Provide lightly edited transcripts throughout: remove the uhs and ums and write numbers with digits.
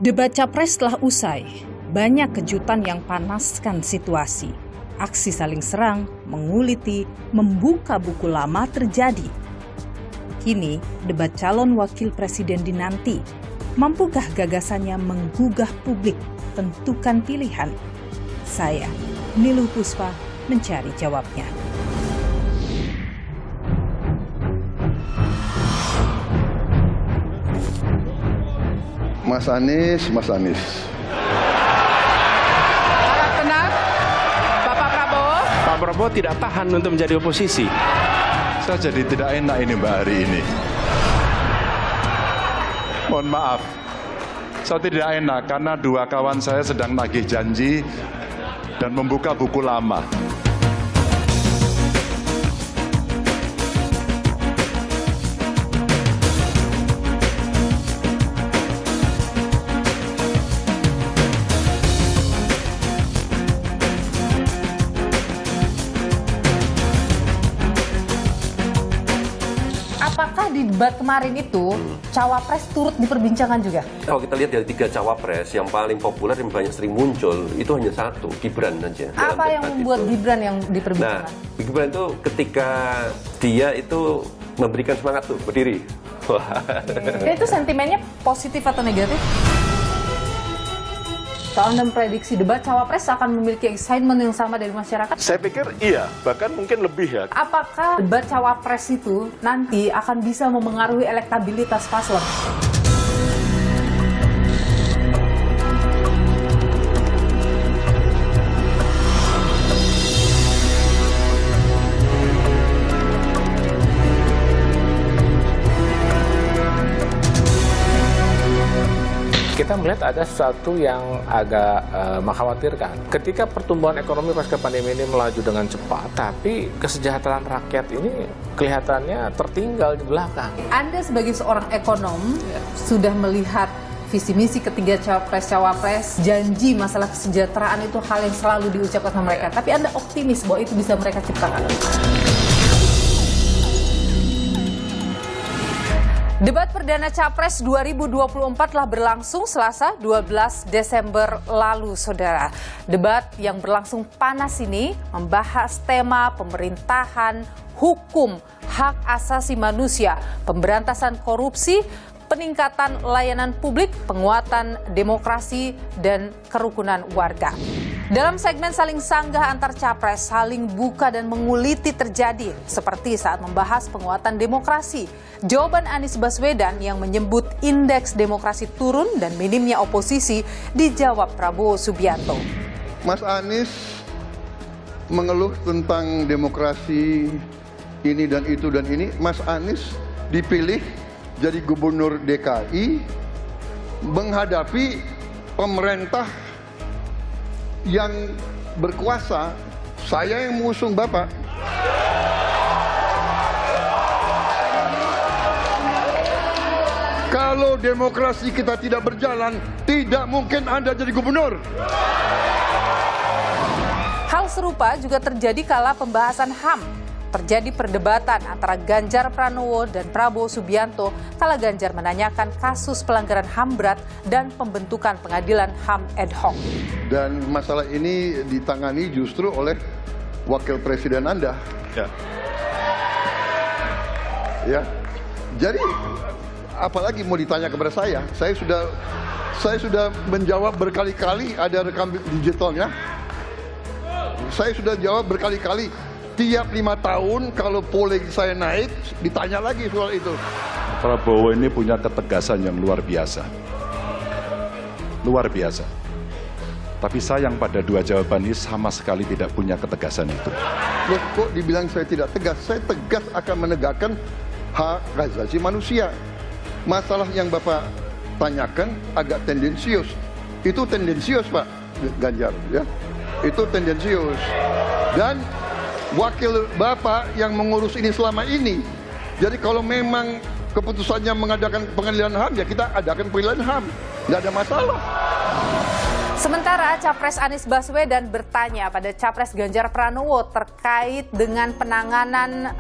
Debat Capres telah usai. Banyak kejutan yang panaskan situasi. Aksi saling serang, menguliti, membuka buku lama terjadi. Kini, debat calon wakil presiden dinanti. Mampukah gagasannya menggugah publik? Tentukan pilihan. Saya, Niluh Puspa, mencari jawabnya. Mas Anies. Harap tenang, Bapak Prabowo. Pak Prabowo tidak tahan untuk menjadi oposisi. Saya jadi tidak enak ini Mbak hari ini. Mohon maaf. Saya tidak enak karena dua kawan saya sedang nagih janji dan membuka buku lama. Apakah di debat kemarin itu cawapres turut diperbincangkan juga? Kalau kita lihat dari 3 cawapres yang paling populer yang banyak sering muncul itu hanya satu, Gibran saja. Apa yang membuat Gibran yang diperbincangkan? Nah, Gibran itu ketika dia itu memberikan semangat tuh berdiri. Itu sentimennya positif atau negatif? Kalau Anda memprediksi debat cawapres akan memiliki excitement yang sama dari masyarakat? Saya pikir iya, bahkan mungkin lebih ya. Apakah debat cawapres itu nanti akan bisa memengaruhi elektabilitas paslon? Kita melihat ada sesuatu yang agak mengkhawatirkan. Ketika pertumbuhan ekonomi pasca pandemi ini melaju dengan cepat, tapi kesejahteraan rakyat ini kelihatannya tertinggal di belakang. Anda sebagai seorang ekonom sudah melihat visi misi ketiga cawapres, janji masalah kesejahteraan itu hal yang selalu diucapkan sama mereka. Tapi Anda optimis bahwa itu bisa mereka ciptakan? Debat Perdana Capres 2024 telah berlangsung Selasa 12 Desember lalu, Saudara. Debat yang berlangsung panas ini membahas tema pemerintahan, hukum, hak asasi manusia, pemberantasan korupsi, peningkatan layanan publik, penguatan demokrasi, dan kerukunan warga. Dalam segmen saling sanggah antar capres, saling buka dan menguliti terjadi, seperti saat membahas penguatan demokrasi. Jawaban Anies Baswedan yang menyebut indeks demokrasi turun dan minimnya oposisi dijawab Prabowo Subianto. Mas Anies mengeluh tentang demokrasi ini dan itu dan ini. Mas Anies dipilih jadi gubernur DKI menghadapi pemerintah yang berkuasa. Saya yang mengusung Bapak. Kalau demokrasi kita tidak berjalan, tidak mungkin Anda jadi gubernur. Hal serupa juga terjadi kala pembahasan HAM. Terjadi perdebatan antara Ganjar Pranowo dan Prabowo Subianto kala Ganjar menanyakan kasus pelanggaran HAM berat dan pembentukan pengadilan HAM ad hoc. Dan masalah ini ditangani justru oleh wakil presiden Anda. Ya. Jadi apalagi mau ditanya kepada saya? Saya sudah menjawab berkali-kali, ada rekam digitalnya. Saya sudah jawab berkali-kali. Tiap 5 tahun kalau polling saya naik, ditanya lagi soal itu. Prabowo ini punya ketegasan yang luar biasa. Luar biasa. Tapi sayang pada 2 jawaban ini sama sekali tidak punya ketegasan itu. Loh, kok dibilang saya tidak tegas? Saya tegas akan menegakkan hak asasi manusia. Masalah yang Bapak tanyakan agak tendensius. Itu tendensius, Pak Ganjar, ya. Itu tendensius. Dan wakil Bapak yang mengurus ini selama ini. Jadi kalau memang keputusannya mengadakan pengadilan HAM, ya kita adakan pengadilan HAM. Nggak ada masalah. Sementara Capres Anies Baswedan bertanya pada Capres Ganjar Pranowo terkait dengan penanganan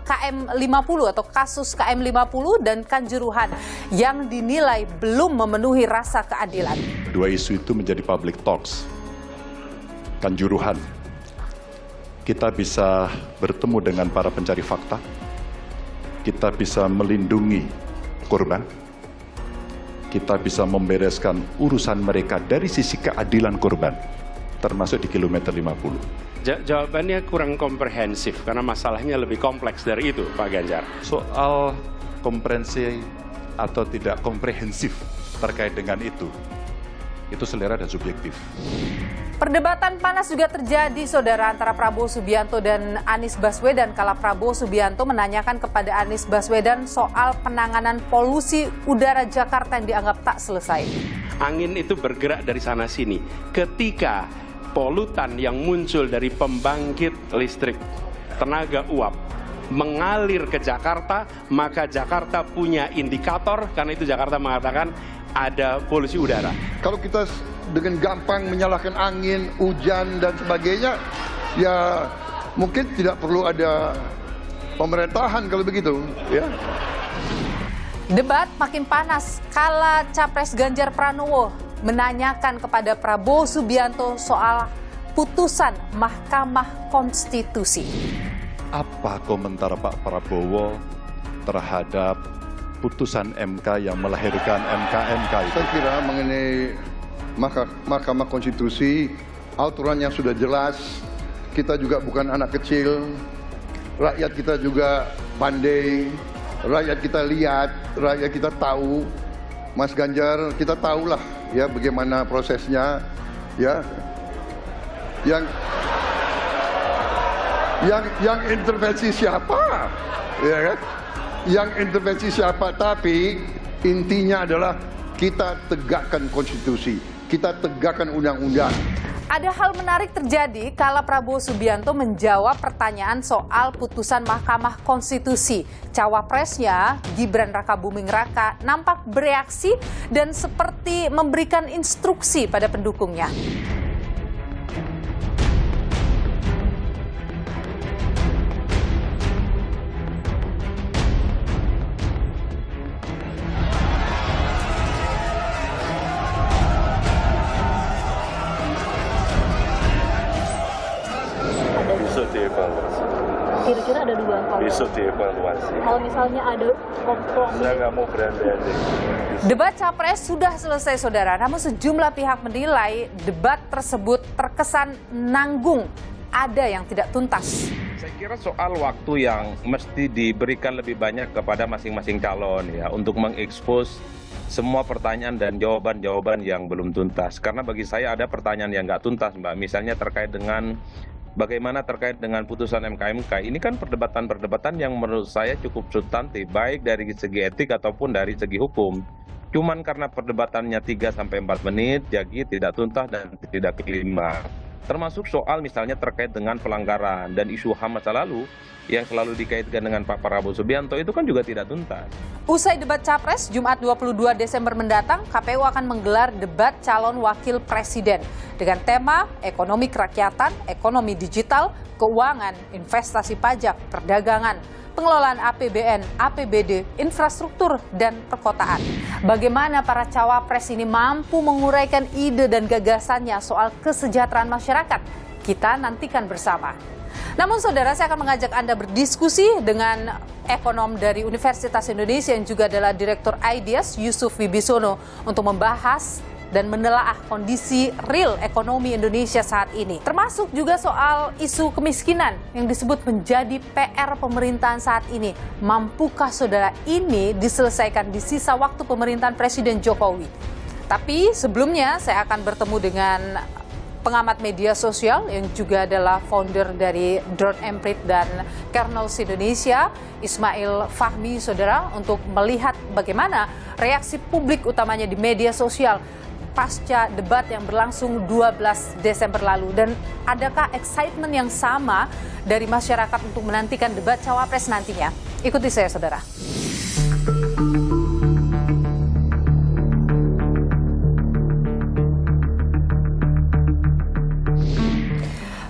KM50 atau kasus KM50 dan Kanjuruhan yang dinilai belum memenuhi rasa keadilan. Dua isu itu menjadi public talks. Kanjuruhan, kita bisa bertemu dengan para pencari fakta, kita bisa melindungi korban, kita bisa membereskan urusan mereka dari sisi keadilan korban, termasuk di kilometer 50. Jawabannya kurang komprehensif karena masalahnya lebih kompleks dari itu, Pak Ganjar. Soal komprehensi atau tidak komprehensif terkait dengan itu selera dan subjektif. Perdebatan panas juga terjadi, saudara, antara Prabowo Subianto dan Anies Baswedan kala Prabowo Subianto menanyakan kepada Anies Baswedan soal penanganan polusi udara Jakarta yang dianggap tak selesai. Angin itu bergerak dari sana-sini. Ketika polutan yang muncul dari pembangkit listrik tenaga uap mengalir ke Jakarta, maka Jakarta punya indikator, karena itu Jakarta mengatakan ada polusi udara. Kalau kita dengan gampang menyalahkan angin, hujan, dan sebagainya, ya mungkin tidak perlu ada pemerintahan kalau begitu, ya. Debat makin panas kala Capres Ganjar Pranowo menanyakan kepada Prabowo Subianto soal putusan Mahkamah Konstitusi. Apa komentar Pak Prabowo terhadap putusan MK yang melahirkan MK-MK itu? Saya kira mengenai Mahkamah Konstitusi, aturannya sudah jelas. Kita juga bukan anak kecil, rakyat kita juga pandai, rakyat kita lihat, rakyat kita tahu. Mas Ganjar, kita tahulah ya bagaimana prosesnya, ya. Yang intervensi siapa, ya kan? Yang intervensi siapa? Tapi intinya adalah kita tegakkan konstitusi, kita tegakkan undang-undang. Ada hal menarik terjadi kala Prabowo Subianto menjawab pertanyaan soal putusan Mahkamah Konstitusi. Cawapresnya, Gibran Rakabuming Raka, nampak bereaksi dan seperti memberikan instruksi pada pendukungnya. Kira-kira ada dugaan kalau besok dievaluasi. Kalau misalnya ada kompromi. Saya nggak mau berandai-andai. Debat Capres sudah selesai, saudara. Namun sejumlah pihak menilai debat tersebut terkesan nanggung. Ada yang tidak tuntas. Saya kira soal waktu yang mesti diberikan lebih banyak kepada masing-masing calon ya untuk mengekspos semua pertanyaan dan jawaban-jawaban yang belum tuntas. Karena bagi saya ada pertanyaan yang nggak tuntas, Mbak. Misalnya terkait dengan bagaimana terkait dengan putusan MK-MK. Ini kan perdebatan-perdebatan yang menurut saya cukup substantif, baik dari segi etik ataupun dari segi hukum. Cuman karena perdebatannya 3-4 menit, jadi tidak tuntas dan tidak kelima. Termasuk soal misalnya terkait dengan pelanggaran dan isu HAM masa lalu yang selalu dikaitkan dengan Pak Prabowo Subianto itu kan juga tidak tuntas. Usai debat Capres, Jumat 22 Desember mendatang, KPU akan menggelar debat calon wakil presiden dengan tema ekonomi kerakyatan, ekonomi digital, keuangan, investasi pajak, perdagangan, pengelolaan APBN, APBD, infrastruktur, dan perkotaan. Bagaimana para cawapres ini mampu menguraikan ide dan gagasannya soal kesejahteraan masyarakat? Kita nantikan bersama. Namun saudara, saya akan mengajak Anda berdiskusi dengan ekonom dari Universitas Indonesia yang juga adalah Direktur IDIAS, Yusuf Wibisono, untuk membahas dan menelaah kondisi real ekonomi Indonesia saat ini. Termasuk juga soal isu kemiskinan yang disebut menjadi PR pemerintahan saat ini. Mampukah saudara ini diselesaikan di sisa waktu pemerintahan Presiden Jokowi? Tapi sebelumnya saya akan bertemu dengan pengamat media sosial yang juga adalah founder dari Drone Emprit dan Kernels Indonesia, Ismail Fahmi, saudara, untuk melihat bagaimana reaksi publik utamanya di media sosial pasca debat yang berlangsung 12 Desember lalu. Dan adakah excitement yang sama dari masyarakat untuk menantikan debat Cawapres nantinya? Ikuti saya, saudara.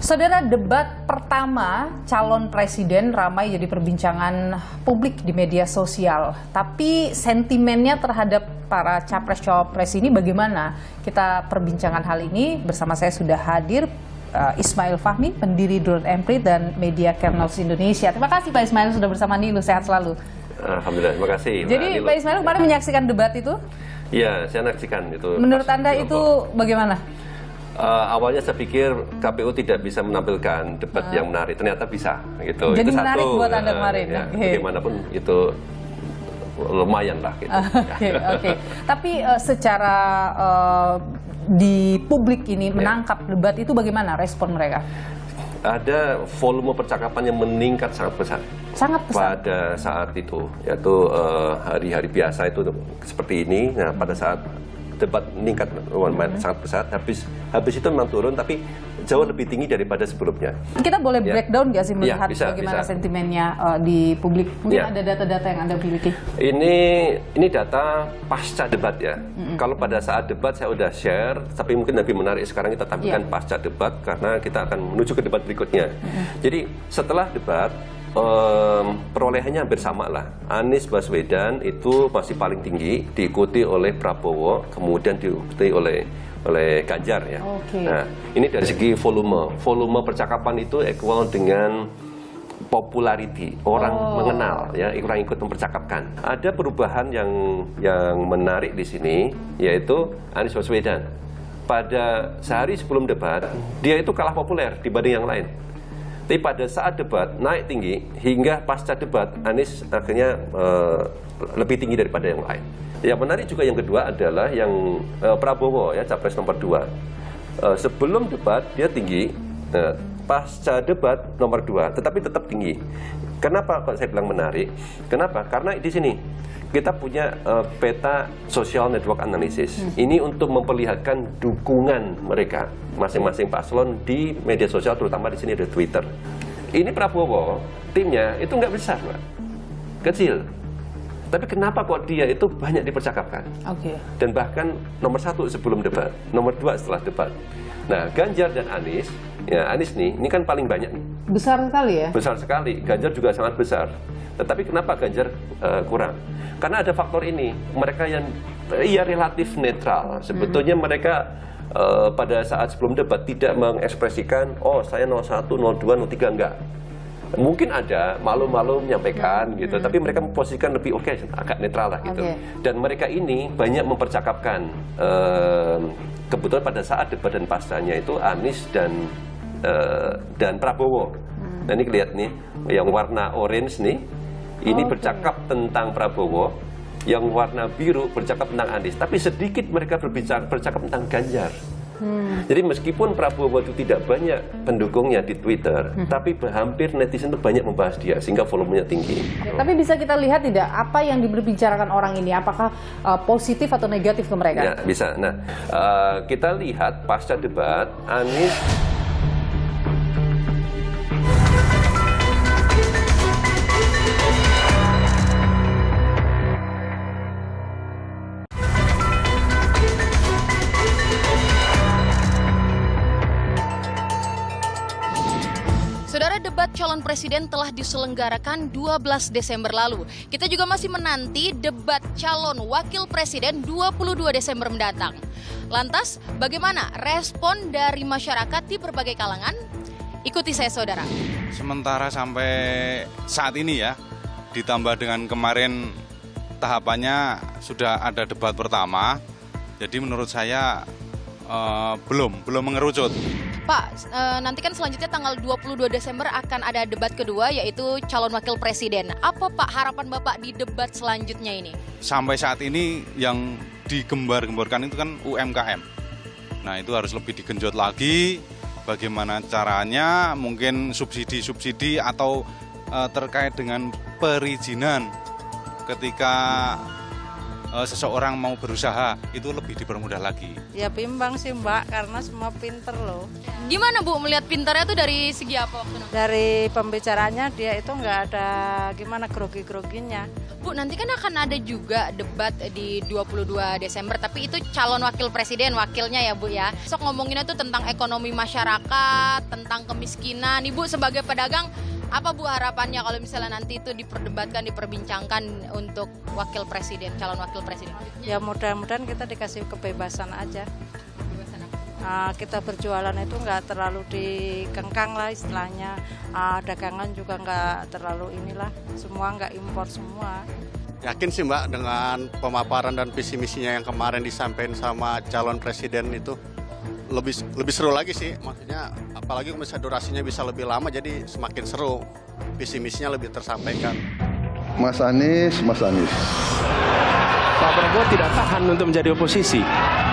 Saudara, debat pertama calon presiden ramai jadi perbincangan publik di media sosial. Tapi sentimennya terhadap para capres-cawapres ini bagaimana? Kita perbincangan hal ini bersama saya sudah hadir Ismail Fahmi, pendiri Dulur Emprit dan Media Kernels Indonesia. Terima kasih Pak Ismail sudah bersama Nilu, sehat selalu. Alhamdulillah, terima kasih. Jadi Pak Ismail kemarin menyaksikan debat itu? Iya, saya menyaksikan itu. Menurut Anda itu bagaimana? Awalnya saya pikir KPU tidak bisa menampilkan debat yang menarik, ternyata bisa. Gitu. Jadi itu menarik satu, buat Anda kemarin. Ya, Okay. Bagaimanapun itu lumayan lah. Gitu. Oke. Tapi secara di publik ini menangkap debat itu bagaimana respon mereka? Ada volume percakapan yang meningkat sangat besar. Sangat besar. Pada saat itu, yaitu hari-hari biasa itu seperti ini. Nah, pada saat debat meningkat sangat besar, habis itu memang turun, tapi jauh lebih tinggi daripada sebelumnya. Kita boleh breakdown nggak sih melihat bagaimana bisa. sentimennya di publik? Mungkin ada data-data yang Anda miliki. Ini data pasca debat ya. Kalau pada saat debat saya udah share, tapi mungkin lebih menarik sekarang kita tampilkan pasca debat karena kita akan menuju ke debat berikutnya. Jadi setelah debat perolehannya hampir sama lah. Anies Baswedan itu masih paling tinggi, diikuti oleh Prabowo, kemudian diikuti oleh Ganjar ya. Nah, ini dari segi volume percakapan itu equal dengan popularity, orang mengenal ya, orang ikut mempercakapkan. Ada perubahan yang menarik di sini, yaitu Anies Baswedan. Pada sehari sebelum debat, dia itu kalah populer dibanding yang lain. Tapi pada saat debat naik tinggi, hingga pasca debat Anies akhirnya lebih tinggi daripada yang lain. Yang menarik juga yang kedua adalah yang Prabowo ya, capres nomor 2. Sebelum debat dia tinggi, pasca debat nomor 2, tetapi tetap tinggi. Kenapa kok saya bilang menarik? Kenapa? Karena di sini kita punya peta social network analysis. Ini untuk memperlihatkan dukungan mereka masing-masing paslon di media sosial, terutama di sini ada Twitter. Ini Prabowo, timnya itu nggak besar, Mbak. Kecil. Tapi kenapa kok dia itu banyak dipercakapkan? Dan bahkan nomor 1 sebelum debat, nomor 2 setelah debat. Nah, Ganjar dan Anies, ya Anies nih, ini kan paling banyak nih. Besar sekali ya? Besar sekali. Ganjar juga sangat besar. Tetapi kenapa Ganjar kurang? Karena ada faktor ini. Mereka yang relatif netral. Sebetulnya mereka pada saat sebelum debat tidak mengekspresikan, oh saya 01, 02, 03, enggak. Mungkin ada malu-malu menyampaikan gitu, tapi mereka memposisikan lebih agak netral lah gitu. Dan mereka ini banyak mempercakapkan. Kebetulan pada saat debat dan pascanya itu Anies dan Prabowo. Nah ini kelihatan nih, yang warna orange nih, ini bercakap tentang Prabowo, yang warna biru bercakap tentang Anies. Tapi sedikit mereka bercakap tentang Ganjar. Jadi meskipun Prabowo itu tidak banyak pendukungnya di Twitter, tapi hampir netizen itu banyak membahas dia, sehingga volumenya tinggi. Tapi bisa kita lihat tidak apa yang diberbicarakan orang ini, apakah positif atau negatif ke mereka? Ya, bisa. Nah, kita lihat pasca debat, Anies Saudara, debat calon presiden telah diselenggarakan 12 Desember lalu. Kita juga masih menanti debat calon wakil presiden 22 Desember mendatang. Lantas, bagaimana respon dari masyarakat di berbagai kalangan? Ikuti saya, saudara. Sementara sampai saat ini ya, ditambah dengan kemarin tahapannya sudah ada debat pertama, jadi menurut saya belum mengerucut. Pak, nanti kan selanjutnya tanggal 22 Desember akan ada debat kedua, yaitu calon wakil presiden. Apa Pak harapan Bapak di debat selanjutnya ini? Sampai saat ini yang digembar-gemborkan itu kan UMKM. Nah itu harus lebih digenjot lagi, bagaimana caranya, mungkin subsidi-subsidi atau terkait dengan perizinan ketika seseorang mau berusaha itu lebih dipermudah lagi. Ya bimbang sih Mbak, karena semua pinter loh. Gimana Bu melihat pintarnya tuh dari segi apa waktu itu? Dari pembicaraannya dia itu nggak ada gimana grogi-groginya. Bu, nanti kan akan ada juga debat di 22 Desember, tapi itu calon wakil presiden, wakilnya ya Bu ya. Sok ngomonginnya tuh tentang ekonomi masyarakat, tentang kemiskinan. Ibu sebagai pedagang, apa Bu harapannya kalau misalnya nanti itu diperdebatkan, diperbincangkan untuk wakil presiden, calon wakil presiden? Ya mudah-mudahan kita dikasih kebebasan aja. Nah, kita berjualan itu nggak terlalu dikengkang lah istilahnya. Dagangan juga nggak terlalu inilah, semua nggak impor semua. Yakin sih Mbak dengan pemaparan dan visi misinya yang kemarin disampaikan sama calon presiden itu lebih seru lagi sih, maksudnya apalagi misalnya durasinya bisa lebih lama jadi semakin seru, visi misinya lebih tersampaikan. Mas Anies. Pak Prabowo tidak tahan untuk menjadi oposisi.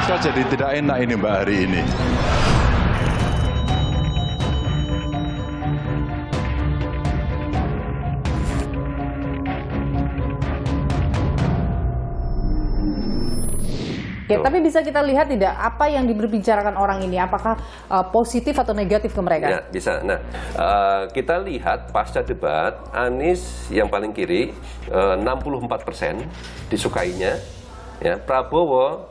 Saya jadi tidak enak ini Mbak hari ini. Oke, tapi bisa kita lihat tidak apa yang diberbicarakan orang ini, apakah positif atau negatif ke mereka? Ya, bisa. Nah, kita lihat pasca debat, Anies yang paling kiri 64% disukainya, ya, Prabowo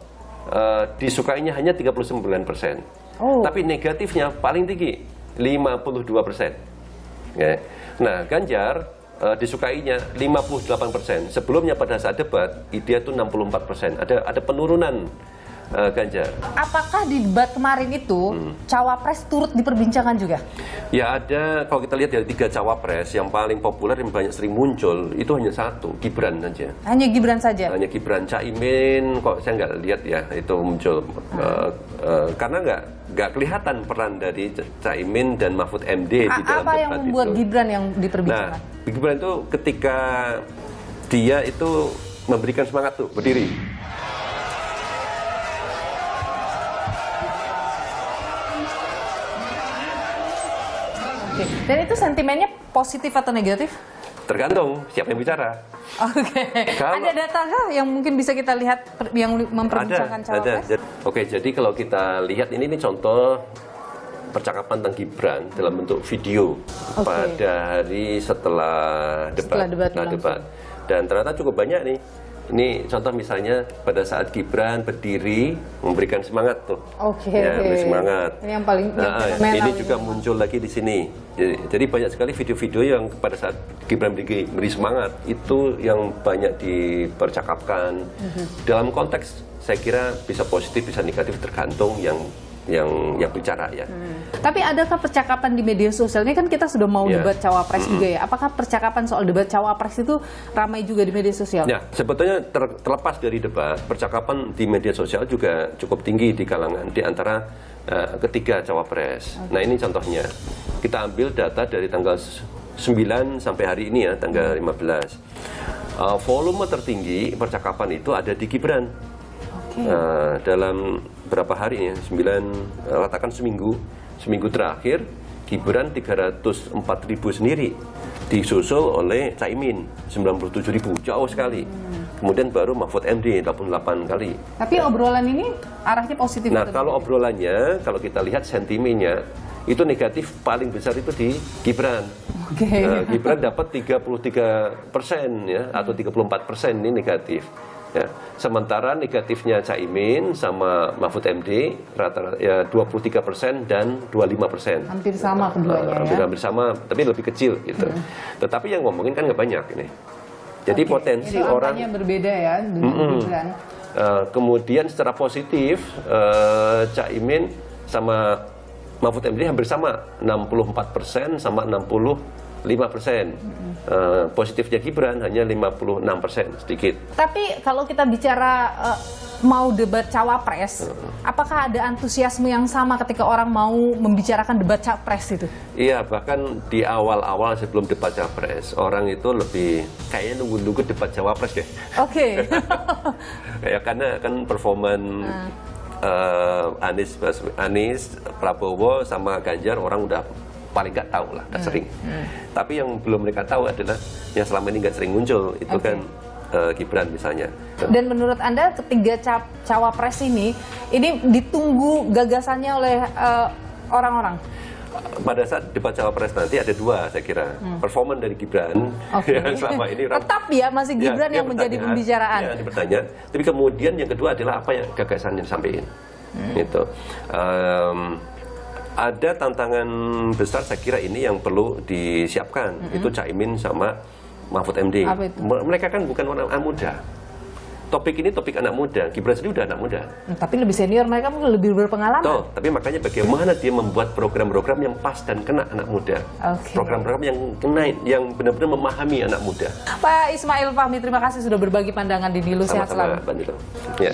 disukainya hanya 39%. Tapi negatifnya paling tinggi 52%. Ya. Nah, Ganjar disukainya 58%. Sebelumnya pada saat debat, dia itu 64%. Ada penurunan Ganjar. Apakah di debat kemarin itu cawapres turut diperbincangkan juga? Ya ada, kalau kita lihat dari 3 cawapres yang paling populer yang banyak sering muncul itu hanya satu, Gibran saja. Hanya Gibran saja? Hanya Gibran. Caimin kok saya nggak lihat ya itu muncul. Karena nggak kelihatan peran dari Caimin dan Mahfud MD di dalam apa debat yang membuat itu. Gibran yang diperbincangkan? Nah, Gibran itu ketika dia itu memberikan semangat tuh, berdiri. Oke. Dan itu sentimennya positif atau negatif? Tergantung siapa yang bicara. Oke. Ada data kah yang mungkin bisa kita lihat yang memperbincangkan cawapres? Ada. Oke, jadi kalau kita lihat ini contoh percakapan tentang Gibran dalam bentuk video pada hari setelah debat. Dan ternyata cukup banyak nih. Ini contoh misalnya pada saat Gibran berdiri memberikan semangat tuh. Beri semangat. Ini yang paling ini juga muncul lagi di sini. Jadi banyak sekali video-video yang pada saat Gibran beri semangat itu yang banyak dipercakapkan. Dalam konteks saya kira bisa positif bisa negatif tergantung yang bicara ya. Tapi adakah percakapan di media sosial? Ini kan kita sudah mau debat cawapres juga ya. Apakah percakapan soal debat cawapres itu ramai juga di media sosial? Ya, sebetulnya terlepas dari debat, percakapan di media sosial juga cukup tinggi di kalangan di antara ketiga cawapres. Nah ini contohnya. Kita ambil data dari tanggal 9 sampai hari ini ya, tanggal 15. Volume tertinggi percakapan itu ada di Gibran. Dalam berapa hari ya, katakan seminggu terakhir Gibran 304.000 sendiri, disusul oleh Caimin 97.000, jauh sekali. Kemudian baru Mahfud MD 88 kali. Tapi obrolan ini arahnya positif. Nah kalau obrolannya, kalau kita lihat sentimennya itu negatif paling besar itu di Gibran. Gibran dapat 33% ya, atau 34% ini negatif. Ya. Sementara negatifnya Caimin sama Mahfud MD rata-rata ya 23% dan 25%. Hampir sama keduanya hampir sama, tapi lebih kecil gitu. Tetapi yang ngomongin kan nggak banyak ini. Jadi potensi itu orang berbeda ya dengan Gibran. Kemudian secara positif Caimin sama Mahfud MD hampir sama, 64% sama 65%. Positifnya Gibran hanya 56%, sedikit. Tapi kalau kita bicara mau debat cawapres, apakah ada antusiasme yang sama ketika orang mau membicarakan debat capres itu? Iya, bahkan di awal-awal sebelum debat capres, orang itu lebih kayaknya nunggu-nunggu debat cawapres deh. Ya karena kan performan Anies, Prabowo sama Ganjar orang udah paling nggak tahu lah, nggak sering. Tapi yang belum mereka tahu adalah yang selama ini nggak sering muncul itu kan Gibran misalnya. Dan menurut Anda ketiga cawapres ini ditunggu gagasannya oleh orang-orang? Pada saat debat cawapres nanti ada dua, saya kira. Performan dari Gibran selama ini tetap ya masih Gibran yang menjadi pembicaraan. Ya, dipertanya. Tapi kemudian yang kedua adalah apa yang gagasan yang disampaikan. Gitu. Ada tantangan besar saya kira ini yang perlu disiapkan. Itu Caimin sama Mahfud MD. Mereka kan bukan orang muda. Topik ini topik anak muda. Gibran sendiri udah anak muda. Tapi lebih senior, mereka mungkin lebih berpengalaman. Tapi makanya bagaimana dia membuat program-program yang pas dan kena anak muda. Program-program yang kena, yang benar-benar memahami anak muda. Pak Ismail Fahmi, terima kasih sudah berbagi pandangan di Nilu. Sehat selalu. Sama-sama, Mbak Nilo. Ya.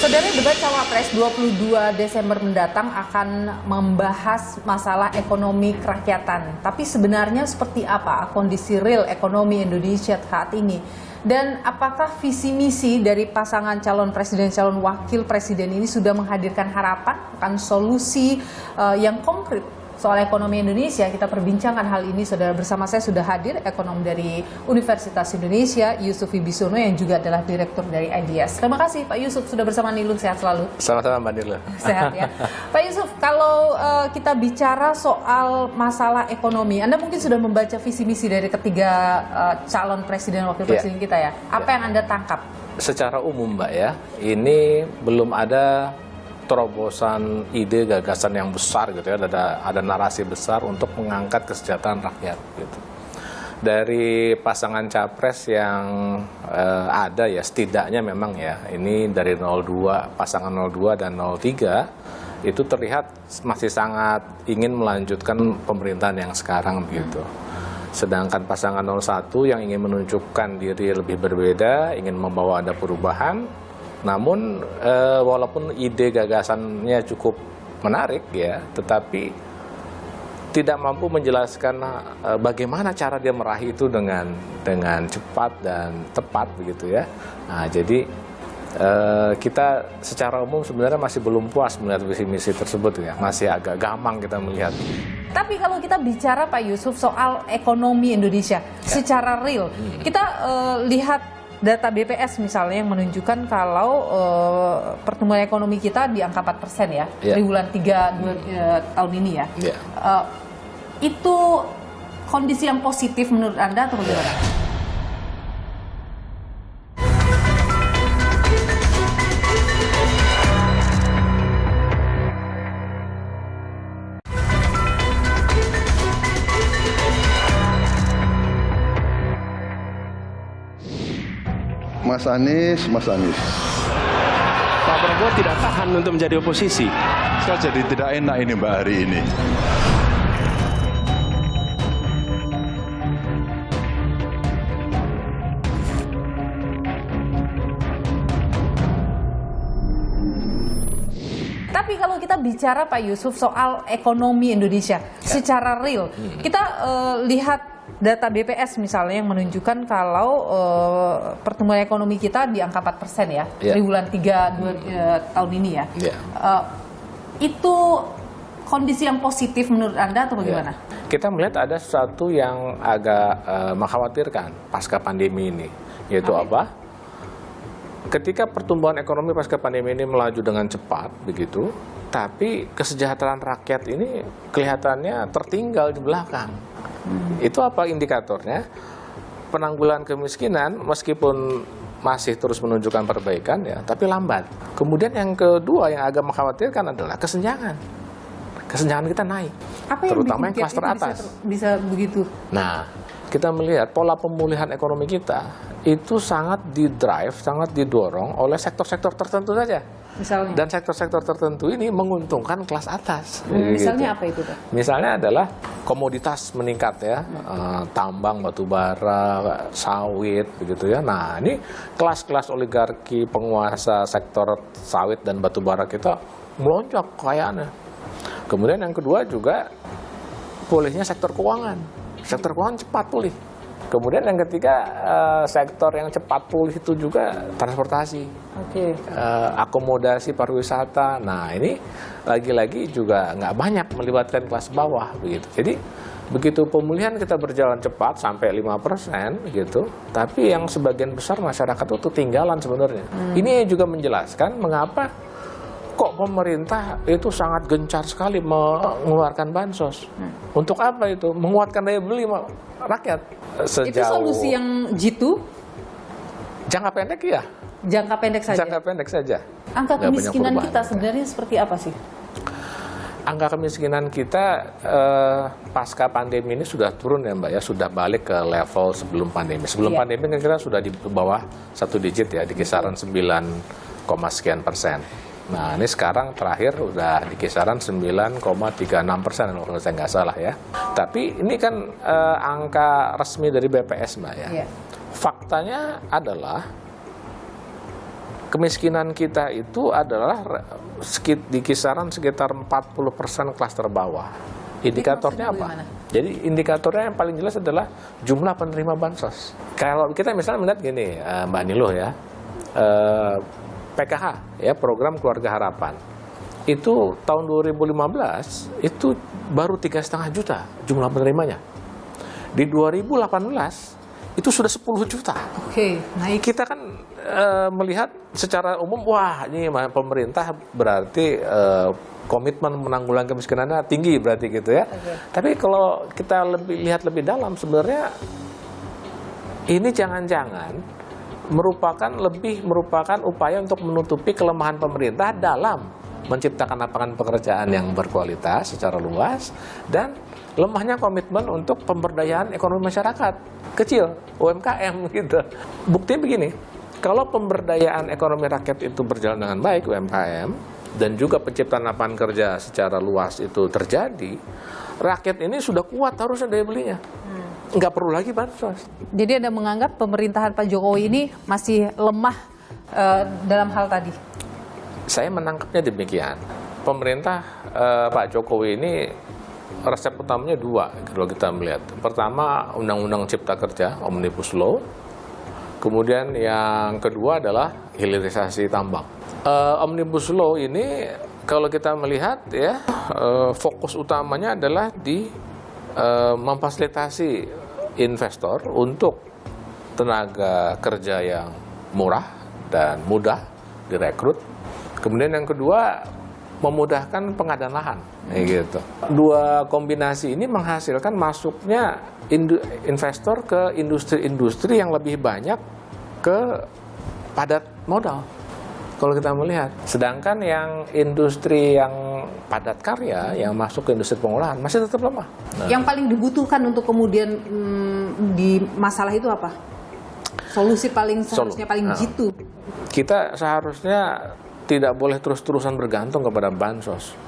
Saudara, debat Cawapres 22 Desember mendatang akan membahas masalah ekonomi kerakyatan. Tapi sebenarnya seperti apa kondisi real ekonomi Indonesia saat ini? Dan apakah visi misi dari pasangan calon presiden calon wakil presiden ini sudah menghadirkan harapan akan solusi yang konkret soal ekonomi Indonesia? Kita perbincangkan hal ini, saudara. Bersama saya sudah hadir ekonom dari Universitas Indonesia, Yusuf Wibisono, yang juga adalah direktur dari IDS. Terima kasih Pak Yusuf sudah bersama Nilu. Sehat selalu. Sama-sama Mbak Nilo. Sehat ya. Pak Yusuf, kalau kita bicara soal masalah ekonomi, Anda mungkin sudah membaca visi misi dari ketiga calon presiden wakil presiden kita ya. Apa yang Anda tangkap? Secara umum Mbak ya, ini belum ada terobosan ide gagasan yang besar gitu ya, ada narasi besar untuk mengangkat kesejahteraan rakyat gitu. Dari pasangan capres yang ada ya, setidaknya memang ya, ini dari 02, pasangan 02 dan 03 itu terlihat masih sangat ingin melanjutkan pemerintahan yang sekarang begitu. Sedangkan pasangan 01 yang ingin menunjukkan diri lebih berbeda, ingin membawa ada perubahan. Namun walaupun ide gagasannya cukup menarik ya, tetapi tidak mampu menjelaskan bagaimana cara dia meraih itu dengan cepat dan tepat begitu ya. Nah, jadi kita secara umum sebenarnya masih belum puas melihat visi misi tersebut ya, masih agak gamang kita melihat. Tapi kalau kita bicara Pak Yusuf soal ekonomi Indonesia secara real, kita lihat data BPS misalnya yang menunjukkan kalau pertumbuhan ekonomi kita di angka 4% ya, di bulan 3 tahun ini ya. Itu kondisi yang positif menurut Anda atau bagaimana? Mas Anies. Pak Prabowo tidak tahan untuk menjadi oposisi. Saya jadi tidak enak ini Mbak hari ini. Tapi kalau kita bicara Pak Yusuf soal ekonomi Indonesia secara real, kita lihat data BPS misalnya yang menunjukkan kalau pertumbuhan ekonomi kita di angka 4% ya, di bulan 3 tahun ini ya. Itu kondisi yang positif menurut Anda atau bagaimana? Kita melihat ada sesuatu yang agak mengkhawatirkan pasca pandemi ini, yaitu apa? Ketika pertumbuhan ekonomi pasca pandemi ini melaju dengan cepat begitu, tapi kesejahteraan rakyat ini kelihatannya tertinggal di belakang. Itu apa indikatornya? penanggulangan kemiskinan meskipun masih terus menunjukkan perbaikan ya, tapi lambat. Kemudian yang kedua yang agak mengkhawatirkan adalah kesenjangan. Kesenjangan kita naik, Apa yang terutama yang bikin klaster gap itu atas. bisa begitu? Nah, kita melihat pola pemulihan ekonomi kita itu sangat didrive, sangat didorong oleh sektor-sektor tertentu saja. Misalnya? Dan sektor-sektor tertentu ini menguntungkan kelas atas. Misalnya Gitu. apa itu, Pak? Misalnya adalah komoditas meningkat ya, tambang, batu bara, sawit, begitu ya. Nah, ini kelas-kelas oligarki penguasa sektor sawit dan batu bara kita melonjak kekayaannya. Kemudian yang kedua juga pulihnya sektor keuangan. Sektor keuangan cepat pulih. Kemudian yang ketiga sektor yang cepat pulih itu juga transportasi, akomodasi pariwisata. Nah ini lagi-lagi juga nggak banyak melibatkan kelas bawah begitu. Jadi begitu pemulihan kita berjalan cepat sampai 5% gitu, tapi yang sebagian besar masyarakat itu ketinggalan sebenarnya. Ini juga menjelaskan mengapa kok pemerintah itu sangat gencar sekali mengeluarkan bansos. Untuk apa itu? Menguatkan daya beli rakyat. Itu solusi yang jitu? Jangka pendek ya. Jangka pendek saja? Jangka pendek saja. Angka kemiskinan kita sebenarnya seperti apa sih? Angka kemiskinan kita pasca pandemi ini sudah turun ya Mbak ya, sudah balik ke level sebelum pandemi. Sebelum pandemi kan kita sudah di bawah 1 digit ya, di kisaran 9, sekian persen. Nah ini sekarang terakhir udah di kisaran 9,36% kalau saya nggak salah ya. Tapi ini kan angka resmi dari BPS Mbak ya. Faktanya adalah kemiskinan kita itu adalah di kisaran sekitar 40% kelas terbawah. Indikatornya apa? Jadi indikatornya yang paling jelas adalah jumlah penerima bansos. Kalau kita misalnya melihat gini Mbak Nilo ya, PKH ya, program Keluarga Harapan itu tahun 2015 itu baru 3,5 juta jumlah penerimanya. Di 2018 itu sudah 10 juta. Naik. Kita kan melihat secara umum, wah ini pemerintah berarti komitmen menanggulangi kemiskinannya tinggi berarti gitu ya. Tapi kalau kita lihat lebih dalam sebenarnya ini jangan-jangan merupakan upaya untuk menutupi kelemahan pemerintah dalam menciptakan lapangan pekerjaan yang berkualitas secara luas dan lemahnya komitmen untuk pemberdayaan ekonomi masyarakat kecil, UMKM gitu. Buktinya begini, kalau pemberdayaan ekonomi rakyat itu berjalan dengan baik, UMKM, dan juga penciptaan lapangan kerja secara luas itu terjadi, rakyat ini sudah kuat harusnya daya belinya. Nggak perlu lagi bansos. Jadi Anda menganggap pemerintahan Pak Jokowi ini masih lemah dalam hal tadi? Saya menangkapnya demikian. Pemerintah Pak Jokowi ini resep utamanya dua kalau kita melihat. Pertama, Undang-Undang Cipta Kerja, Omnibus Law. Kemudian yang kedua adalah hilirisasi tambang. Omnibus Law ini kalau kita melihat ya, fokus utamanya adalah di memfasilitasi investor untuk tenaga kerja yang murah dan mudah direkrut. Kemudian yang kedua, memudahkan pengadaan lahan, gitu. Dua kombinasi ini menghasilkan masuknya investor ke industri-industri yang lebih banyak ke padat modal. Kalau kita melihat, sedangkan yang industri yang padat karya yang masuk ke industri pengolahan masih tetap lemah. Yang paling dibutuhkan untuk kemudian di masalah itu apa? Solusi seharusnya paling jitu. Kita seharusnya tidak boleh terus-terusan bergantung kepada bansos.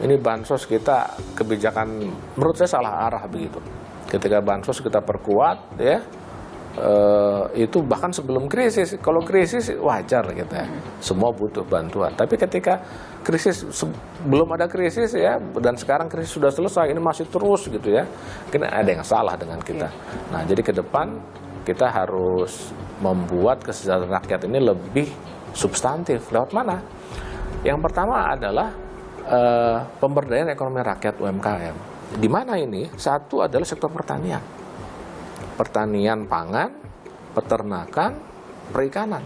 Ini bansos kita kebijakan menurut saya salah arah begitu. Ketika bansos kita perkuat ya, itu bahkan sebelum krisis. Kalau krisis wajar gitu ya, semua butuh bantuan. Tapi ketika krisis belum ada krisis ya, dan sekarang krisis sudah selesai, ini masih terus gitu ya, mungkin ada yang salah dengan kita. Nah jadi ke depan kita harus membuat kesejahteraan rakyat ini lebih substantif. Lewat mana? Yang pertama adalah pemberdayaan ekonomi rakyat UMKM. Di mana ini? Satu adalah sektor pertanian. Pertanian pangan, peternakan, perikanan.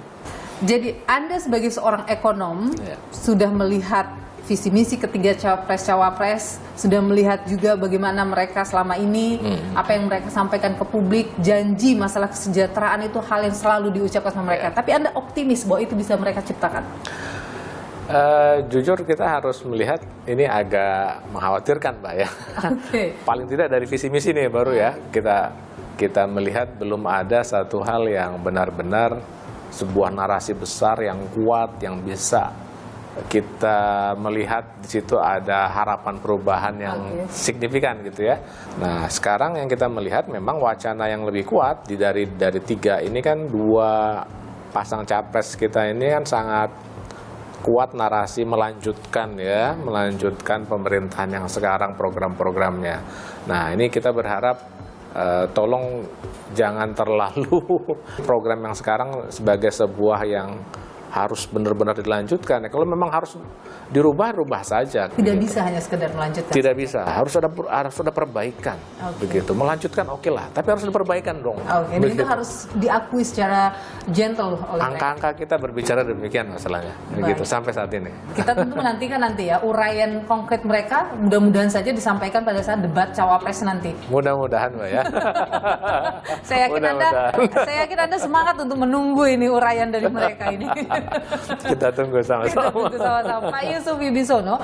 Jadi Anda sebagai seorang ekonom sudah melihat visi misi ketiga capres-cawapres, sudah melihat juga bagaimana mereka selama ini, apa yang mereka sampaikan ke publik, janji masalah kesejahteraan itu hal yang selalu diucapkan sama mereka. Tapi Anda optimis bahwa itu bisa mereka ciptakan? Jujur kita harus melihat ini agak mengkhawatirkan, Pak ya. Paling tidak dari visi misi nih baru ya kita melihat belum ada satu hal yang benar-benar sebuah narasi besar yang kuat yang bisa kita melihat di situ ada harapan perubahan yang signifikan gitu ya. Nah sekarang yang kita melihat memang wacana yang lebih kuat dari tiga ini kan, dua pasang capres kita ini kan sangat kuat narasi melanjutkan pemerintahan yang sekarang, program-programnya. Nah ini kita berharap tolong jangan terlalu program yang sekarang sebagai sebuah yang harus benar-benar dilanjutkan. Kalau memang harus dirubah saja. Tidak bisa hanya sekedar melanjutkan. Tidak bisa, harus ada perbaikan. Begitu. Melanjutkan oke lah, tapi harus ada perbaikan dong. Dan itu harus diakui secara gentle oleh angka-angka kita berbicara demikian masalahnya. Begitu sampai saat ini. Kita tentu menantikan nanti ya uraian konkret mereka, mudah-mudahan saja disampaikan pada saat debat cawapres nanti. Mudah-mudahan, Mbak ya. Saya yakin Anda semangat untuk menunggu ini uraian dari mereka ini. Kita tunggu sama-sama. Pak Yusuf Wibisono,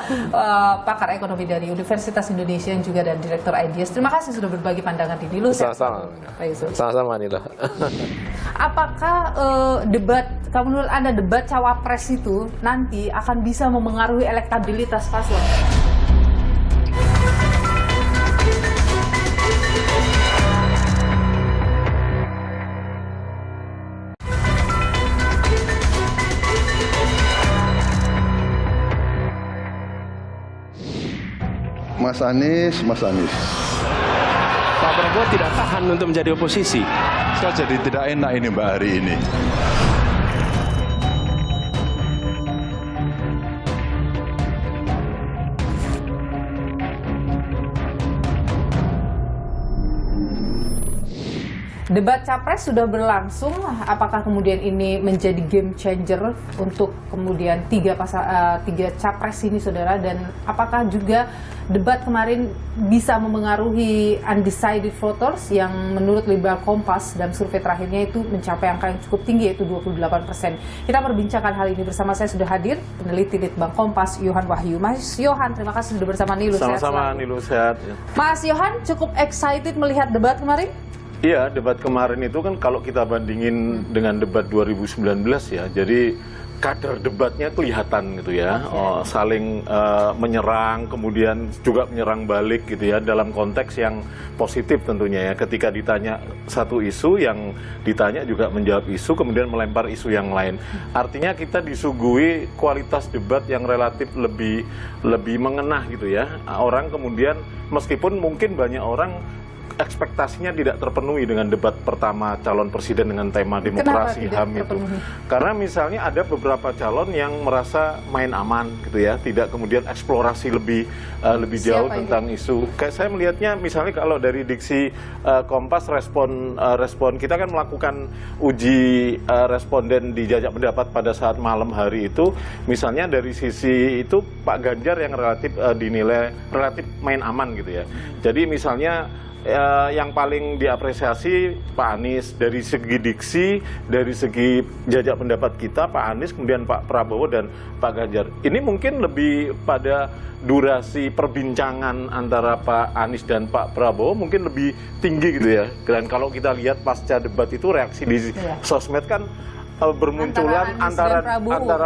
pakar ekonomi dari Universitas Indonesia yang juga dan Direktur IDEAS. Terima kasih sudah berbagi pandangan di Nilu. Sama-sama. Pak Yusuf. Sama-sama Nilo. Apakah kalau menurut Anda debat cawapres itu nanti akan bisa memengaruhi elektabilitas paslon? Mas Anies. Pak Prabowo tidak tahan untuk menjadi oposisi. Saya jadi tidak enak ini Mbak hari ini. Debat capres sudah berlangsung, apakah kemudian ini menjadi game changer untuk kemudian tiga capres ini, saudara, dan apakah juga debat kemarin bisa memengaruhi undecided voters yang menurut Liberal Kompas dalam survei terakhirnya itu mencapai angka yang cukup tinggi, yaitu 28%. Kita perbincangkan hal ini bersama saya sudah hadir peneliti Litbang Kompas, Yohan Wahyu. Mas Yohan, terima kasih sudah bersama Nilu. Sama-sama Nilu, sehat. Mas Yohan, cukup excited melihat debat kemarin? Iya, debat kemarin itu kan kalau kita bandingin dengan debat 2019 ya, jadi kader debatnya kelihatan gitu ya, saling menyerang, kemudian juga menyerang balik gitu ya, dalam konteks yang positif tentunya ya. Ketika ditanya satu isu, yang ditanya juga menjawab isu, kemudian melempar isu yang lain. Artinya kita disuguhi kualitas debat yang relatif lebih mengenah gitu ya. Orang kemudian meskipun mungkin banyak orang ekspektasinya tidak terpenuhi dengan debat pertama calon presiden dengan tema demokrasi HAM itu. Karena misalnya ada beberapa calon yang merasa main aman gitu ya, tidak kemudian eksplorasi lebih jauh tentang isu. Kayak saya melihatnya misalnya kalau dari diksi Kompas respon kita kan melakukan uji responden di jajak pendapat pada saat malam hari itu, misalnya dari sisi itu Pak Ganjar yang relatif dinilai relatif main aman gitu ya. Jadi misalnya yang paling diapresiasi Pak Anies dari segi diksi, dari segi jajak pendapat kita Pak Anies, kemudian Pak Prabowo dan Pak Ganjar. Ini mungkin lebih pada durasi perbincangan antara Pak Anies dan Pak Prabowo mungkin lebih tinggi gitu ya. Dan kalau kita lihat pasca debat itu reaksi di sosmed kan bermunculan antara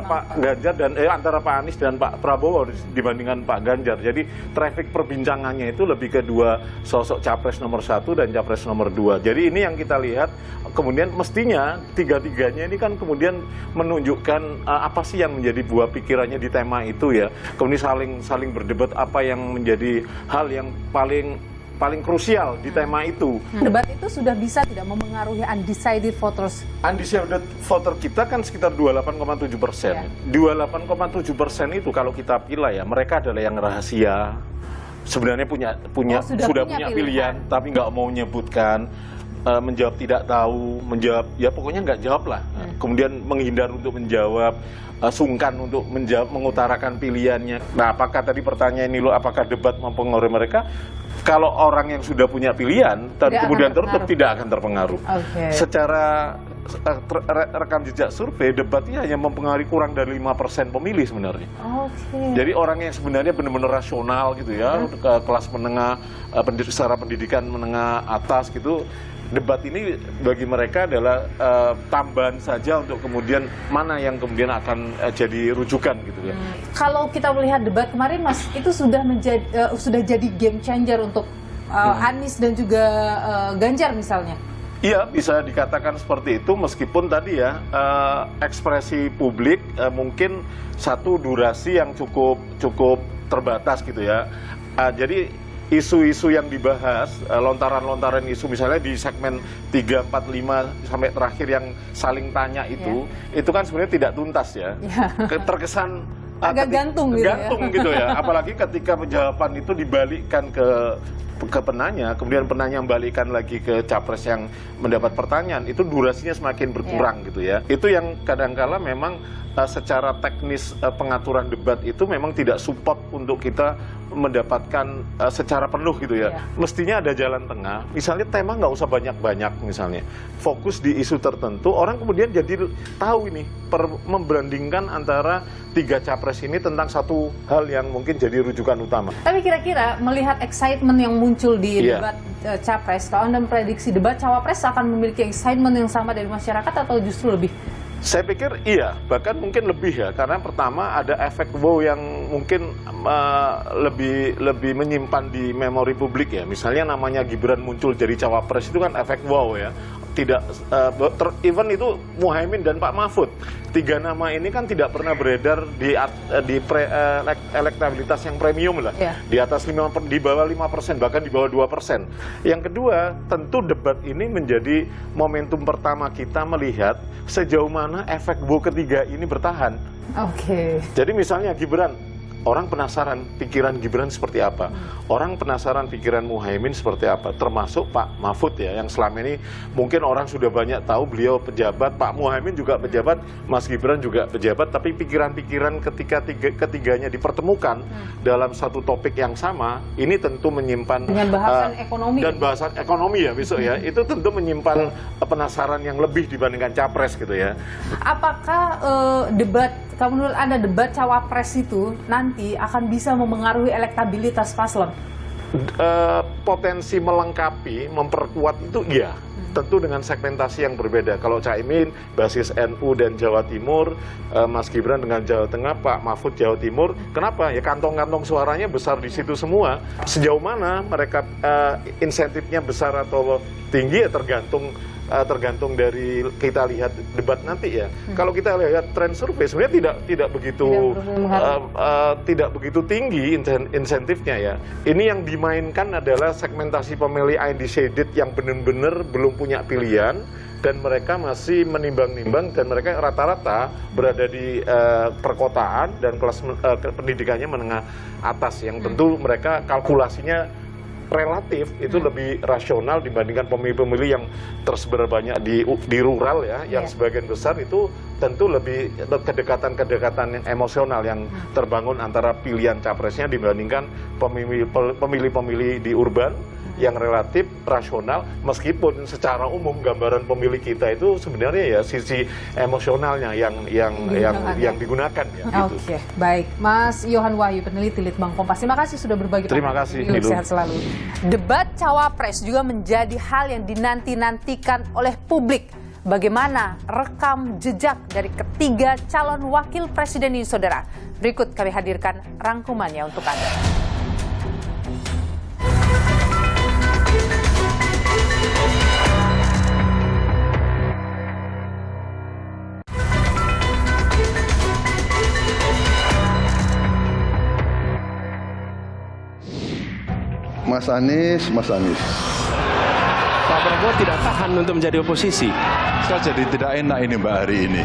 Pak Ganjar dan antara Pak Anies dan Pak Prabowo dibandingkan Pak Ganjar. Jadi traffic perbincangannya itu lebih ke dua sosok capres nomor 1 dan capres nomor 2. Jadi ini yang kita lihat, kemudian mestinya tiga-tiganya ini kan kemudian menunjukkan apa sih yang menjadi buah pikirannya di tema itu ya. Kemudian saling berdebat apa yang menjadi hal yang paling krusial di tema itu. Debat itu sudah bisa tidak memengaruhi undecided voters? Undecided voter kita kan sekitar 28,7%. 28,7% itu kalau kita pilih ya, mereka adalah yang rahasia. Sebenarnya sudah punya pilihan, tapi nggak mau menyebutkan, menjawab tidak tahu, menjawab ya pokoknya nggak jawab lah. kemudian menghindar untuk menjawab, sungkan untuk mengutarakan pilihannya. Nah, apakah tadi pertanyaan ini apakah debat mempengaruhi mereka? Kalau orang yang sudah punya pilihan dan kemudian tertutup, tidak akan terpengaruh. Secara rekam jejak survei, debat ini hanya mempengaruhi kurang dari 5% pemilih sebenarnya. Jadi orang yang sebenarnya benar-benar rasional gitu ya, ke kelas menengah, secara pendidikan menengah atas gitu, debat ini bagi mereka adalah tambahan saja untuk kemudian mana yang kemudian akan jadi rujukan gitu ya. Kalau kita melihat debat kemarin, Mas, itu sudah jadi game changer untuk Anies dan juga Ganjar misalnya. Iya, bisa dikatakan seperti itu, meskipun tadi ya ekspresi publik mungkin satu durasi yang cukup terbatas gitu ya. Jadi isu-isu yang dibahas, lontaran-lontaran isu misalnya di segmen 3, 4, 5 sampai terakhir yang saling tanya itu kan sebenarnya tidak tuntas ya. Terkesan agak gantung gitu ya. Apalagi ketika jawaban itu dibalikkan ke penanya, kemudian penanya membalikkan lagi ke capres yang mendapat pertanyaan, itu durasinya semakin berkurang gitu ya. Itu yang kadangkala memang secara teknis pengaturan debat itu memang tidak support untuk kita mendapatkan secara penuh gitu ya. Mestinya ada jalan tengah, misalnya tema nggak usah banyak-banyak misalnya, fokus di isu tertentu, orang kemudian jadi tahu ini, membandingkan antara 3 capres ini tentang satu hal yang mungkin jadi rujukan utama. Tapi kira-kira melihat excitement yang muncul di debat capres, kalau Anda memprediksi debat cawapres akan memiliki excitement yang sama dari masyarakat atau justru lebih? Saya pikir iya, bahkan mungkin lebih ya, karena pertama ada efek wow yang mungkin lebih menyimpan di memori publik ya. Misalnya namanya Gibran muncul jadi cawapres itu kan efek wow ya. Tidak, even itu Muhaimin dan Pak Mahfud, 3 nama ini kan tidak pernah beredar di elektabilitas yang premium lah, di atas di bawah 5%, bahkan di bawah 2%. Yang kedua, tentu debat ini menjadi momentum pertama kita melihat sejauh mana efek wow ketiga ini bertahan. Jadi misalnya Gibran, orang penasaran pikiran Gibran seperti apa, orang penasaran pikiran Muhaimin seperti apa, termasuk Pak Mahfud ya, yang selama ini mungkin orang sudah banyak tahu beliau pejabat, Pak Muhaimin juga pejabat, Mas Gibran juga pejabat, tapi pikiran-pikiran ketika ketiganya dipertemukan dalam satu topik yang sama, ini tentu menyimpan dengan bahasan ekonomi dan bahasan ekonomi ya besok ya, itu tentu menyimpan penasaran yang lebih dibandingkan capres gitu ya. Apakah kalau menurut Anda debat cawapres itu nanti akan bisa memengaruhi elektabilitas paslon? Potensi melengkapi, memperkuat itu iya. Tentu dengan segmentasi yang berbeda. Kalau Caimin basis NU dan Jawa Timur, Mas Gibran dengan Jawa Tengah, Pak Mahfud Jawa Timur. Kenapa? Ya kantong-kantong suaranya besar di situ semua. Sejauh mana mereka insentifnya besar atau tinggi ya tergantung dari kita lihat debat nanti ya. Kalau kita lihat tren survei sebenarnya tidak begitu tinggi insentifnya ya. Ini yang dimainkan adalah segmentasi pemilih undecided yang benar-benar belum punya pilihan dan mereka masih menimbang-nimbang dan mereka rata-rata berada di perkotaan dan kelas pendidikannya menengah atas yang tentu mereka kalkulasinya relatif itu lebih rasional dibandingkan pemilih-pemilih yang tersebar banyak di rural ya, yang sebagian besar itu tentu lebih kedekatan yang emosional yang terbangun antara pilihan capresnya dibandingkan pemilih-pemilih di urban yang relatif rasional, meskipun secara umum gambaran pemilih kita itu sebenarnya ya sisi emosionalnya yang digunakan ya. Oke, baik. Mas Yohan Wahyu, peneliti Litbang Kompas, terima kasih sudah berbagi. Terima kasih. Sehat selalu. Debat cawapres juga menjadi hal yang dinanti-nantikan oleh publik. Bagaimana rekam jejak dari ketiga calon wakil presiden ini, saudara? Berikut kami hadirkan rangkumannya untuk Anda. Mas Anies. Pak Prabowo tidak tahan untuk menjadi oposisi. Saya jadi tidak enak ini Mbak hari ini.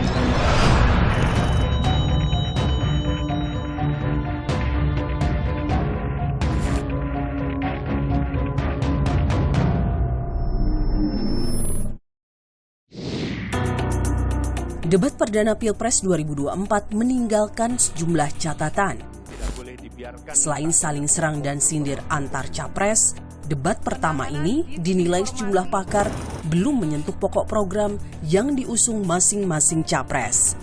Debat perdana Pilpres 2024 meninggalkan sejumlah catatan. Selain saling serang dan sindir antar capres, debat pertama ini dinilai sejumlah pakar belum menyentuh pokok program yang diusung masing-masing capres.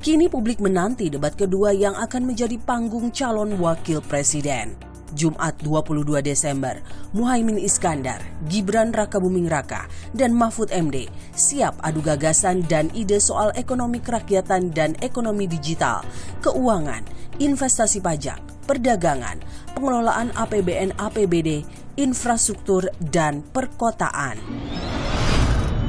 Kini publik menanti debat kedua yang akan menjadi panggung calon wakil presiden. Jumat 22 Desember, Muhaimin Iskandar, Gibran Rakabuming Raka, dan Mahfud MD siap adu gagasan dan ide soal ekonomi kerakyatan dan ekonomi digital, keuangan, investasi pajak, perdagangan, pengelolaan APBN APBD, infrastruktur, dan perkotaan.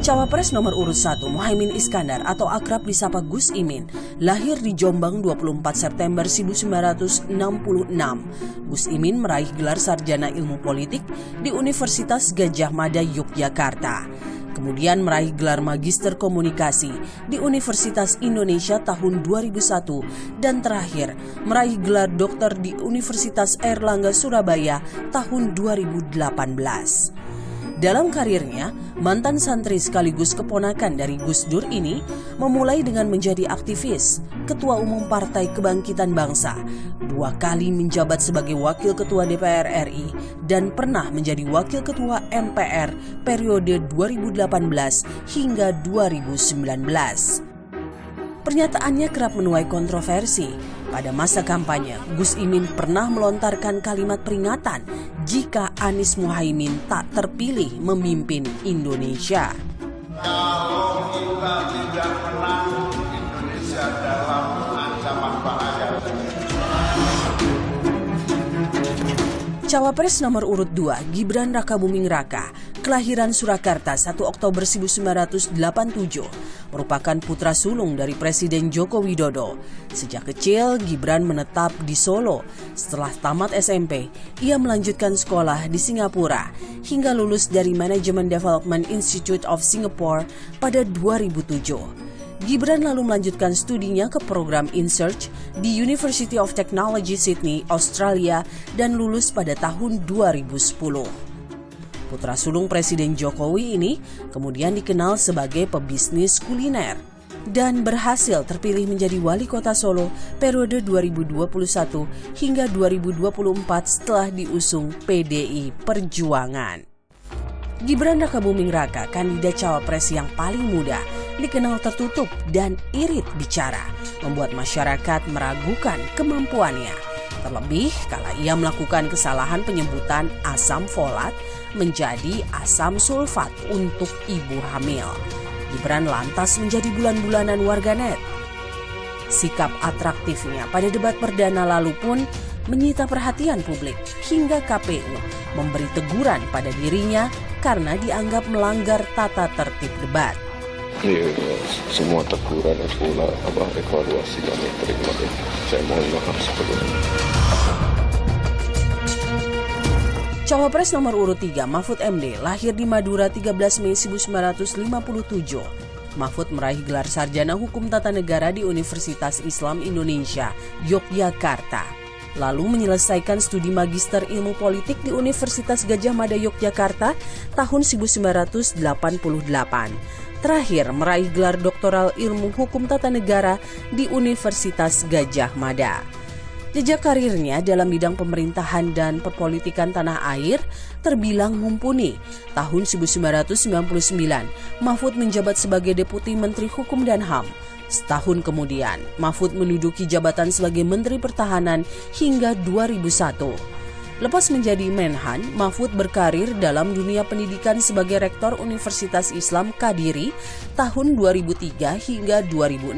Cawapres nomor urut 1 Muhaimin Iskandar atau akrab disapa Gus Imin lahir di Jombang 24 September 1966. Gus Imin meraih gelar sarjana ilmu politik di Universitas Gadjah Mada Yogyakarta. Kemudian meraih gelar magister komunikasi di Universitas Indonesia tahun 2001 dan terakhir meraih gelar doktor di Universitas Airlangga Surabaya tahun 2018. Dalam karirnya, mantan santri sekaligus keponakan dari Gus Dur ini memulai dengan menjadi aktivis, ketua umum Partai Kebangkitan Bangsa, 2 kali menjabat sebagai wakil ketua DPR RI, dan pernah menjadi wakil ketua MPR periode 2018 hingga 2019. Pernyataannya kerap menuai kontroversi. Pada masa kampanye, Gus Imin pernah melontarkan kalimat peringatan jika Anies Muhaimin tak terpilih memimpin Indonesia. Kalau kita tidak menang, Indonesia dalam ancaman bahaya. Cawapres nomor urut 2, Gibran Rakabuming Raka, kelahiran Surakarta 1 Oktober 1987, merupakan putra sulung dari Presiden Joko Widodo. Sejak kecil, Gibran menetap di Solo. Setelah tamat SMP, ia melanjutkan sekolah di Singapura hingga lulus dari Management Development Institute of Singapore pada 2007. Gibran lalu melanjutkan studinya ke program InSearch di University of Technology Sydney, Australia, dan lulus pada tahun 2010. Putra sulung Presiden Jokowi ini kemudian dikenal sebagai pebisnis kuliner dan berhasil terpilih menjadi wali kota Solo periode 2021 hingga 2024 setelah diusung PDI Perjuangan. Gibran Rakabuming Raka, kandidat cawapres yang paling muda, dikenal tertutup dan irit bicara, membuat masyarakat meragukan kemampuannya. Terlebih kala ia melakukan kesalahan penyebutan asam folat menjadi asam sulfat untuk ibu hamil. Gibran lantas menjadi bulan-bulanan warganet. Sikap atraktifnya pada debat perdana lalu pun menyita perhatian publik hingga KPU memberi teguran pada dirinya karena dianggap melanggar tata tertib debat. Semua teguran pula evaluasi kami terima. Saya mohon maaf sebelumnya. Cawapres nomor urut 3 Mahfud MD lahir di Madura 13 Mei 1957. Mahfud meraih gelar sarjana hukum tata negara di Universitas Islam Indonesia, Yogyakarta. Lalu menyelesaikan studi magister ilmu politik di Universitas Gadjah Mada Yogyakarta tahun 1988. Terakhir meraih gelar doktoral ilmu hukum tata negara di Universitas Gadjah Mada. Jejak karirnya dalam bidang pemerintahan dan perpolitikan tanah air terbilang mumpuni. Tahun 1999, Mahfud menjabat sebagai Deputi Menteri Hukum dan HAM. Setahun kemudian, Mahfud menduduki jabatan sebagai Menteri Pertahanan hingga 2001. Lepas menjadi Menhan, Mahfud berkarir dalam dunia pendidikan sebagai Rektor Universitas Islam Kadiri tahun 2003 hingga 2006.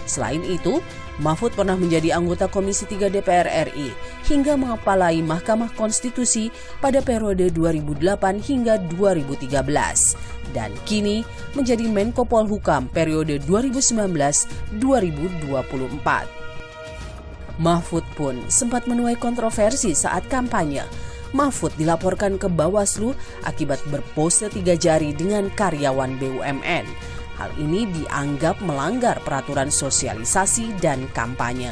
Selain itu, Mahfud pernah menjadi anggota Komisi 3 DPR RI hingga mengepalai Mahkamah Konstitusi pada periode 2008 hingga 2013 dan kini menjadi Menko Polhukam periode 2019-2024. Mahfud pun sempat menuai kontroversi saat kampanye. Mahfud dilaporkan ke Bawaslu akibat berpose 3 jari dengan karyawan BUMN. Hal ini dianggap melanggar peraturan sosialisasi dan kampanye.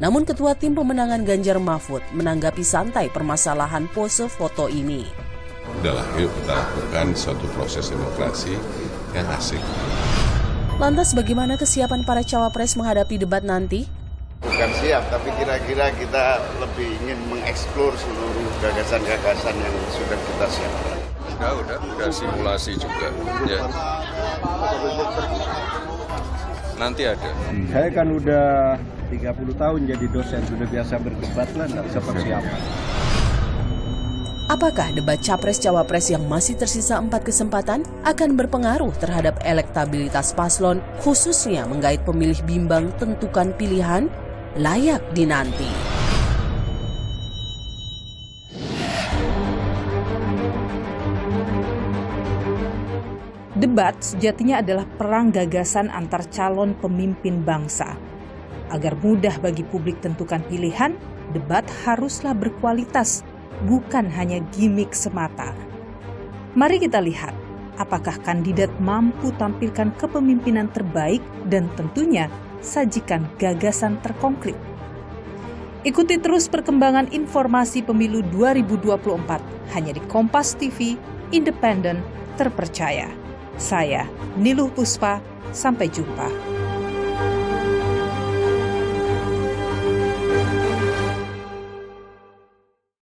Namun Ketua Tim Pemenangan Ganjar Mahfud menanggapi santai permasalahan pose foto ini. Udahlah, yuk kita lakukan suatu proses demokrasi yang asik. Lantas bagaimana kesiapan para cawapres menghadapi debat nanti? Bukan siap, tapi kira-kira kita lebih ingin mengeksplor seluruh gagasan-gagasan yang sudah kita siapkan. Udah simulasi juga. Ya. Nanti ada. Saya kan udah 30 tahun jadi dosen, sudah biasa berdebat lah, nggak usah persiapan. Apakah debat Capres-Cawapres yang masih tersisa 4 kesempatan akan berpengaruh terhadap elektabilitas paslon, khususnya menggait pemilih bimbang tentukan pilihan? Layak dinanti. Debat sejatinya adalah perang gagasan antar calon pemimpin bangsa. Agar mudah bagi publik tentukan pilihan, debat haruslah berkualitas, bukan hanya gimmick semata. Mari kita lihat, apakah kandidat mampu tampilkan kepemimpinan terbaik dan tentunya sajikan gagasan terkonkret. Ikuti terus perkembangan informasi pemilu 2024 hanya di Kompas TV, independen, terpercaya. Saya Niluh Puspa, sampai jumpa.